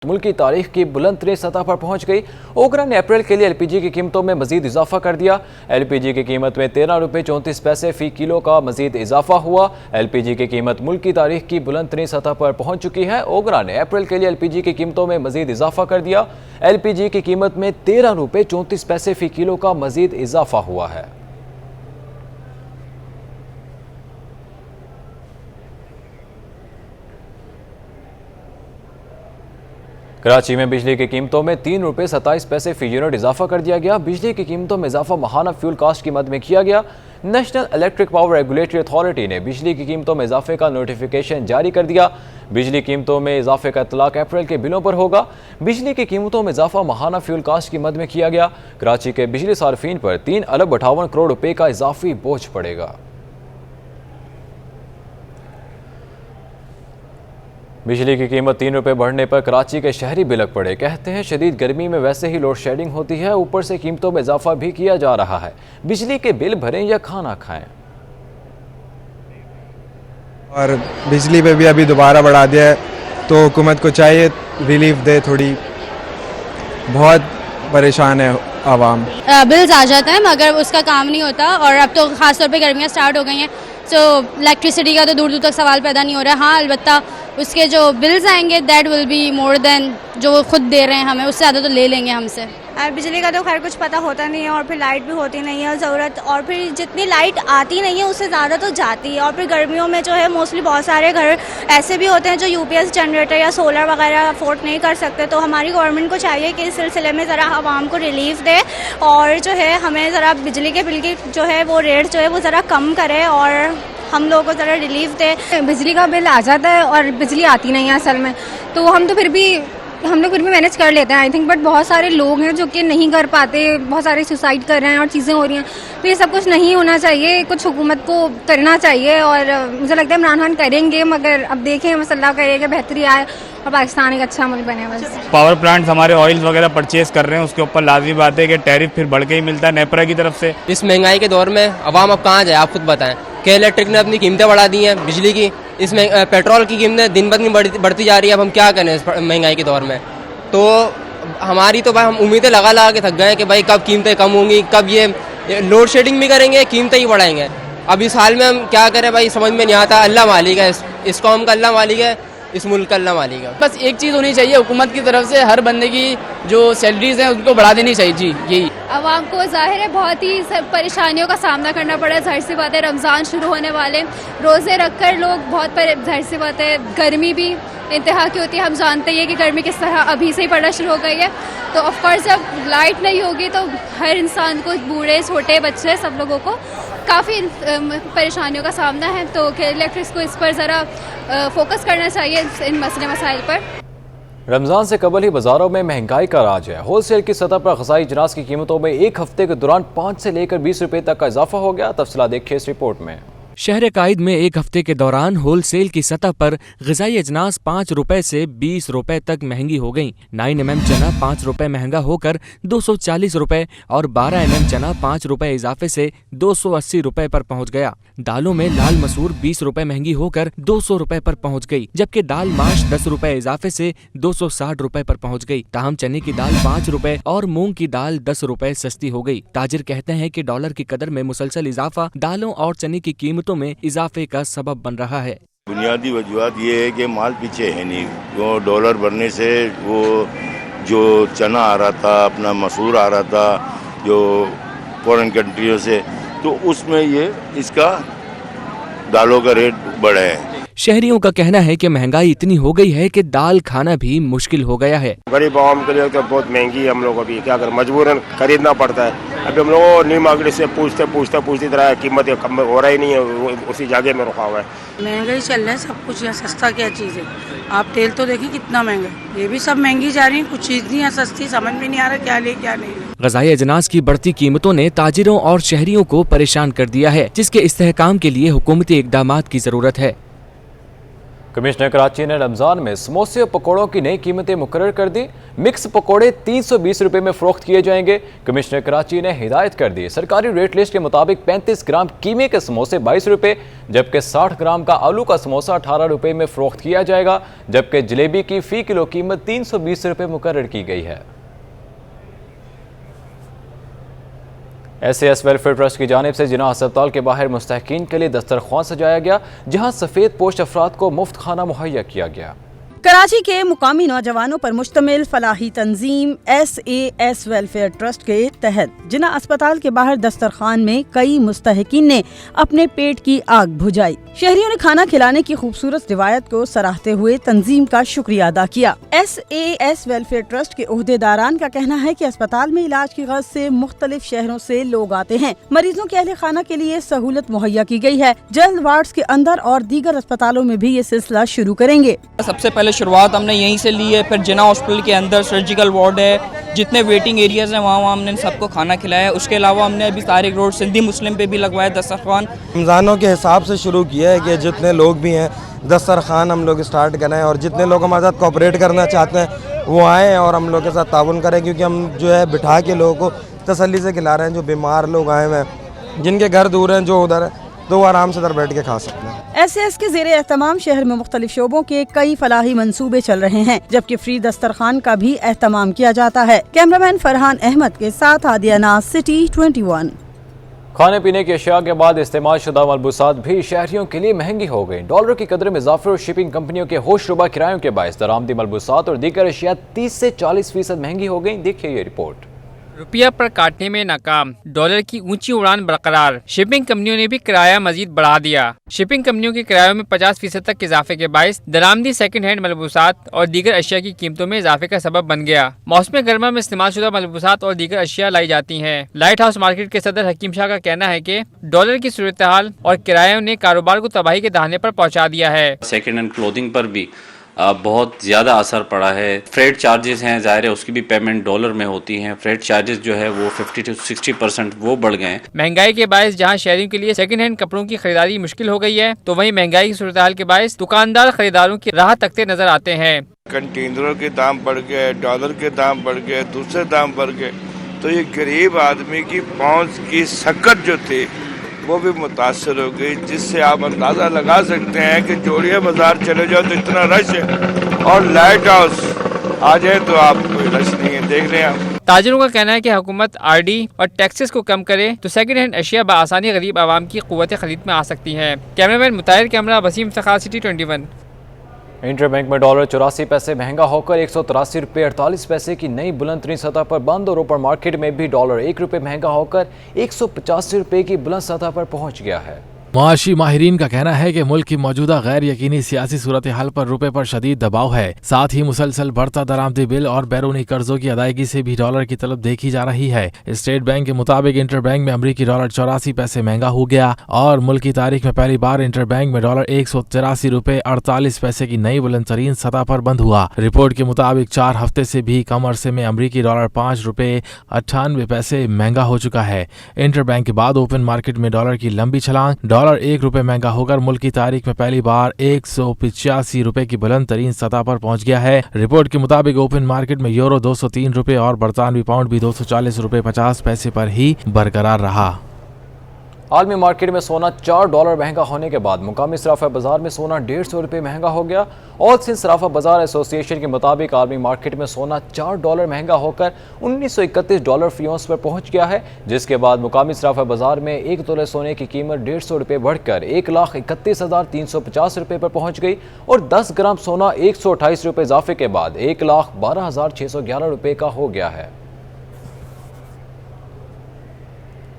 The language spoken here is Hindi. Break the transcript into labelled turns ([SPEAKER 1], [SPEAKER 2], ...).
[SPEAKER 1] मुल्क की तारीख की बुलंद तरीन सतह पर पहुंच गई। ओगरा ने अप्रैल के लिए एलपीजी की कीमतों में मजीद इजाफा कर दिया। एलपीजी की कीमत में 13 रुपये 34 पैसे फी किलो का मजीद इजाफा हुआ। एलपीजी की कीमत मुल्क की तारीख की बुलंद तरीन सतह पर पहुंच चुकी है। ओगरा ने अप्रैल के लिए एलपीजी की कीमतों में मजीद इजाफा कर दिया। एलपीजी की कीमत में 13 रुपये 34 पैसे फी किलो का मजीद इजाफा हुआ है। कराची में बिजली की कीमतों में 3 रुपये 27 पैसे फी यूनिट इजाफा कर दिया गया। बिजली की कीमतों में इजाफा माहाना फ्यूल कास्ट की मद में किया गया। National electric power regulatory authority ने बिजली की कीमतों में इजाफे का नोटिफिकेशन जारी कर दिया। बिजली कीमतों में इजाफे का इतलाक अप्रैल के बिलों पर होगा। बिजली की कीमतों में इजाफा माहाना फ्यूल कास्ट की मद में किया गया। कराची के बिजली सार्फिन पर 3 अरब 58 करोड़ रुपए का इजाफी बोझ पड़ेगा। बिजली की कीमत 3 रुपये बढ़ने पर कराची के शहरी बिलक पड़े। कहते हैं शदीद गर्मी में वैसे ही लोड शेडिंग होती है, ऊपर से कीमतों में इजाफा भी किया जा रहा है। बिजली के बिल भरें या खाना खाएं।
[SPEAKER 2] और बिजली पे भी अभी दोबारा बढ़ा दिया है, तो हुकूमत को चाहिए रिलीफ दे थोड़ी। बहुत परेशान है आवाम।
[SPEAKER 3] बिल्स आ जाता है मगर उसका काम नहीं होता, और अब तो खासतौर पे गर्मियाँ स्टार्ट हो गई हैं, तो इलेक्ट्रिसिटी का तो दूर दूर तक सवाल पैदा नहीं हो रहा है। हाँ, अलबत्ता उसके जो बिल्स आएंगे that will be more than जो वो खुद दे रहे हैं हमें, उससे ज़्यादा तो ले लेंगे हमसे।
[SPEAKER 4] बिजली का तो खैर कुछ पता होता नहीं है, और फिर लाइट भी होती नहीं है ज़रूरत, और फिर जितनी लाइट आती नहीं है उससे ज़्यादा तो जाती है। और फिर गर्मियों में जो है मोस्टली बहुत सारे घर ऐसे भी होते हैं जो यूपीएस जनरेटर या सोलर वगैरह अफोर्ड नहीं कर सकते। तो हमारी गवर्नमेंट को चाहिए कि इस सिलसिले में ज़रा आवाम को रिलीफ दे, और जो है हमें ज़रा बिजली के बिल की जो है वो रेट जो है वो ज़रा कम करे और हम लोगों को ज़रा रिलीफ दे।
[SPEAKER 5] बिजली का बिल आ जाता है और बिजली आती नहीं है असल में, तो हम लोग फिर भी मैनेज कर लेते हैं आई थिंक। बट बहुत सारे लोग हैं जो कि नहीं कर पाते, बहुत सारे सुसाइड कर रहे हैं और चीज़ें हो रही हैं, तो ये सब कुछ नहीं होना चाहिए। कुछ हुकूमत को करना चाहिए, और मुझे लगता है इमरान खान करेंगे, मगर अब देखें बस अल्लाह करे कि बेहतरी आए और पाकिस्तान एक अच्छा मुल्क बने। बस
[SPEAKER 6] पावर प्लांट्स हमारे ऑयल्स वगैरह परचेज कर रहे हैं, उसके ऊपर लाजमी बात है कि टैरिफ फिर बढ़ के ही मिलता है नेपरा की तरफ से।
[SPEAKER 7] इस महंगाई के दौर में अवाम अब कहाँ जाए, आप खुद बताएं। के इलेक्ट्रिक ने अपनी कीमतें बढ़ा दी हैं बिजली की, इसमें पेट्रोल की कीमतें दिन ब दिन बढ़ती जा रही है। अब हम क्या करें इस महंगाई के दौर में? तो हमारी तो भाई हम उम्मीदें लगा के थक गए कि भाई कब कीमतें कम होंगी, कब ये लोड शेडिंग भी करेंगे, कीमतें ही बढ़ाएंगे। अब इस हाल में हम क्या करें भाई, समझ में नहीं आता। अल्लाह मालिक है, इस कौम का अल्लाह मालिक है, इस मुल्क का अल्लाह मालिक है।
[SPEAKER 8] बस एक चीज़ होनी चाहिए हुकूमत की तरफ से, हर बंदे की जो सैलरीज हैं उनको बढ़ा देनी चाहिए जी। यही
[SPEAKER 3] आवाम को जाहिर है बहुत ही परेशानियों का सामना करना पड़ा है। जाहिर सी बात है रमज़ान शुरू होने वाले, रोज़े रखकर लोग बहुत जाहिर सी बात है गर्मी भी इंतहा की होती है। हम जानते हैं कि गर्मी किस तरह अभी से ही पड़ना शुरू हो गई है। तो ऑफकोर्स जब लाइट नहीं होगी तो हर इंसान को, बूढ़े छोटे बच्चे सब लोगों को काफ़ी परेशानियों का सामना है। तो इलेक्ट्रिक्स को इस पर ज़रा फोकस करना चाहिए, इन मसले मसाइल पर।
[SPEAKER 1] रमज़ान से कबल ही बाजारों में महंगाई का राज है। होलसेल की सतह पर ग़िज़ाई अजनास की कीमतों में एक हफ्ते के दौरान 5 से लेकर 20 रुपये तक का इजाफा हो गया। तफसीलात देखिए इस रिपोर्ट में।
[SPEAKER 9] शहर कायद में एक हफ्ते के दौरान होलसेल की सतह पर ग़िज़ाई अजनास 5 रुपए से 20 रुपए तक महंगी हो गईं। 9mm चना 5 रुपए महंगा होकर 240 रुपए और 12mm चना 5 रुपए इजाफे से 280 रुपए पर पहुंच गया। दालों में लाल मसूर 20 रुपए महंगी होकर 200 रुपए पर पहुंच गई, जबकि दाल माश 10 रुपए इजाफे से 260 रुपए पर पहुंच गई। ताहम चने की दाल 5 रुपए और मूंग की दाल 10 रुपए सस्ती हो गई। ताजिर कहते हैं कि डॉलर की कदर में मुसलसल इजाफा दालों और चने की कीमतों में इजाफे का सबब बन रहा है।
[SPEAKER 10] बुनियादी वजूहत ये है कि माल पीछे है नहीं, वो डॉलर बढ़ने से वो जो चना आ रहा था, अपना मसूर आ रहा था जो फॉरेन कंट्रियों से, तो उसमें ये इसका दालों का रेट बढ़े है।
[SPEAKER 9] शहरियों का कहना है कि महंगाई इतनी हो गई है कि दाल खाना भी मुश्किल हो गया है।
[SPEAKER 11] गरीब आवाम के लिए तो बहुत महंगी है, हम लोग अभी क्या कर मजबूरन खरीदना पड़ता है। अभी हम लोग न्यू मार्केट से पूछते तरह कीमत कम हो रहा ही नहीं है, उसी जगह में रुका हुआ है।
[SPEAKER 12] महंगाई चल रहा है सब कुछ, यहाँ सस्ता क्या चीज़ है। आप तेल तो देखिए कितना महंगा, ये भी सब महंगी जा रही है, कुछ चीज़ नहीं है सस्ती, समझ में नहीं आ रहा क्या ले क्या नहीं।
[SPEAKER 9] ग़िज़ाई अजनास की बढ़ती कीमतों ने ताजिरों और शहरियों को परेशान कर दिया है, जिसके इस्तेहकाम के लिए हुकूमती इक़दामात की जरूरत है।
[SPEAKER 1] कमिश्नर कराची ने रमज़ान में समोसे और पकौड़ों की नई कीमतें मुकर्रर कर दी। मिक्स पकौड़े 320 रुपये में फ़रोख्त किए जाएंगे। कमिश्नर कराची ने हिदायत कर दी, सरकारी रेट लिस्ट के मुताबिक 35 ग्राम कीमे के समोसे 22 रुपये, जबकि 60 ग्राम का आलू का समोसा 18 रुपये में फ़रोख्त किया जाएगा, जबकि जलेबी की फ़ी किलो कीमत 320 रुपये मुकर्रर की गई है। SAS वेलफेयर ट्रस्ट की जानिब से जिना अस्पताल के बाहर मुस्तहकीन के लिए दस्तरख्वान सजाया गया, जहां सफ़ेद पोश अफराद को मुफ्त खाना मुहैया किया गया।
[SPEAKER 13] कराची के मुकामी नौजवानों पर मुश्तमिल फलाही तंजीम SAS वेलफेयर ट्रस्ट के तहत जिना अस्पताल के बाहर दस्तरखान में कई मुस्तहकीन ने अपने पेट की आग बुझाई। शहरियों ने खाना खिलाने की खूबसूरत रिवायत को सराहते हुए तंजीम का शुक्रिया अदा किया। SAS वेलफेयर ट्रस्ट के ओहदेदारान का कहना है कि अस्पताल में इलाज की गर्ज से मुख्तलिफ शहरों से लोग आते हैं। मरीजों के अहले खाना के लिए सहूलत मुहैया की गई है। जल्द वार्ड्स के अंदर और दीगर अस्पतालों में भी ये सिलसिला शुरू करेंगे।
[SPEAKER 14] सबसे पहले शुरुआत हमने यहीं से ली है, फिर जिना हॉस्पिटल के अंदर सर्जिकल वार्ड है, जितने वेटिंग एरियाज़ हैं वहाँ हमने सबको खाना खिलाया है। उसके अलावा हमने अभी तारिक रोड सिंधी मुस्लिम पे भी लगवाया दस्तरखान।
[SPEAKER 2] रमज़ानों के हिसाब से शुरू किया है कि जितने लोग भी हैं दस्तरखान हम लोग स्टार्ट करें और जितने लोग हमारे साथ कोऑपरेट करना चाहते हैं वो आएँ और हम लोग के साथ ताउन करें, क्योंकि हम जो है बिठा के लोगों को तसल्ली से खिला रहे हैं। जो बीमार लोग आए हुए हैं, जिनके घर दूर हैं, जो उधर है, तो वो आराम से इधर बैठ के खा सकते हैं।
[SPEAKER 13] SAS के ज़ेरे एहतमाम शहर में मुख्तलिफ शोबों के कई फलाही मंसूबे चल रहे हैं, जबकि फ्री दस्तरखान का भी एहतमाम किया जाता है। कैमरामैन फरहान अहमद के साथ आदिया नाज, सिटी 21।
[SPEAKER 1] खाने पीने की अशिया के बाद इस्तेमाल शुदा मलबूसात भी शहरियों के लिए महंगी हो गई। डॉलर की कदर में इजाफे और शिपिंग कंपनियों के होशरुबा किरायों के बायस दरामदी मलबूसात और दीगर अशिया 30 से 40% महंगी हो गई। देखिए ये रिपोर्ट।
[SPEAKER 15] रुपया पर काटने में नाकाम, डॉलर की ऊंची उड़ान बरकरार। शिपिंग कंपनियों ने भी किराया मजीद बढ़ा दिया। शिपिंग कंपनियों के किरायों में 50% तक इजाफे के बायस दरामदी सेकंड हैंड मलबूसात और दीगर अशिया की कीमतों में इजाफे का सबब बन गया। मौसम गर्मा में इस्तेमाल शुदा मलबूसात और दीगर अशिया लाई जाती हैं। लाइट हाउस मार्केट के सदर हकीम शाह का कहना है कि डॉलर की सूरत हाल और किरायों ने कारोबार को तबाही के दाहने पर पहुँचा दिया है।
[SPEAKER 16] सेकेंड हैंड क्लोथिंग पर भी बहुत ज़्यादा असर पड़ा है। फ्रेट चार्जेस हैं, ज़ाहिर है उसकी भी पेमेंट डॉलर में होती हैं। फ्रेट चार्जेस जो है वो 50 से 60% वो बढ़ गए हैं।
[SPEAKER 15] महंगाई के बायस जहां शहरियों के लिए सेकंड हैंड कपड़ों की खरीदारी मुश्किल हो गई है, तो वहीं महंगाई की सूरत हाल के बायस दुकानदार खरीदारों की राह तकते नजर आते हैं।
[SPEAKER 10] कंटेनरों के दाम बढ़ गए, डॉलर के दाम बढ़ गए, दूसरे दाम बढ़ गए, तो ये गरीब आदमी की पहुँच की सकत जो थी वो भी मुतासर हो गई, जिससे आप अंदाज़ा लगा सकते हैं कि जोड़िया बाजार चले जाओ तो इतना रश है और लाइट हाउस आ जाए तो आप कोई रश नहीं है। देख रहे हैं आप।
[SPEAKER 15] ताजिरों का कहना है कि हुकूमत RD और टैक्सेस को कम करे तो सेकंड हैंड अशिया बआसानी गरीब आवाम की क़ुव्वत खरीद में आ सकती हैं। Cameraman Mutahir, camera Waseem Iftikhar, city 21।
[SPEAKER 1] Interbank में डॉलर 84 पैसे महंगा होकर 183 रुपये 48 पैसे की नई बुलंद तरीन सतह पर बंद और ओपन मार्केट में भी डॉलर 1 रुपये महंगा होकर 185 रुपये की बुलंद सतह पर पहुंच गया है।
[SPEAKER 17] मुआशी माहिरीन का कहना है कि मुल्क की मौजूदा गैर यकीनी सियासी सूरत हाल पर रुपए पर शदीद दबाव है। साथ ही मुसलसल बढ़ता दरामदी बिल और बैरूनी कर्जों की अदायगी से भी डॉलर की तलब देखी जा रही है। स्टेट बैंक के मुताबिक इंटर बैंक में अमरीकी डॉलर 84 पैसे महंगा हो गया और मुल्क की तारीख में पहली बार इंटर बैंक में डॉलर 183 रुपये 48 पैसे की नई बुलंद तरीन सतह पर बंद हुआ। रिपोर्ट के मुताबिक 4 हफ्ते से भी कम अरसे में अमरीकी डॉलर 5 रुपये 98 पैसे महंगा हो चुका है। इंटर बैंक के बाद ओपन मार्केट में डॉलर की लंबी छलांग, डॉलर 1 रुपये महंगा होकर मुल्क की तारीख में पहली बार 185 रुपए की बुलंद तरीन सतह पर पहुंच गया है। रिपोर्ट के मुताबिक ओपन मार्केट में यूरो 203 रुपए और बरतानवी पाउंड भी 240 रुपए 50 पैसे पर ही बरकरार रहा।
[SPEAKER 1] आलमी मार्केट में सोना $4 महंगा होने के बाद मुकामी सराफा बाजार में सोना 150 रुपये महंगा हो गया। ऑल सिंध सराफा बाजार एसोसिएशन के मुताबिक आलमी मार्केट में सोना $4 महंगा होकर $1931 फी औंस पर पहुंच गया है, जिसके बाद मुकामी सराफा बाजार में 1 तोले सोने की कीमत 150 रुपये बढ़कर 1,31,350 रुपये पर पहुंच गई और 10 ग्राम सोना 128 रुपये इजाफे के बाद 1,12,611 रुपये का हो गया है।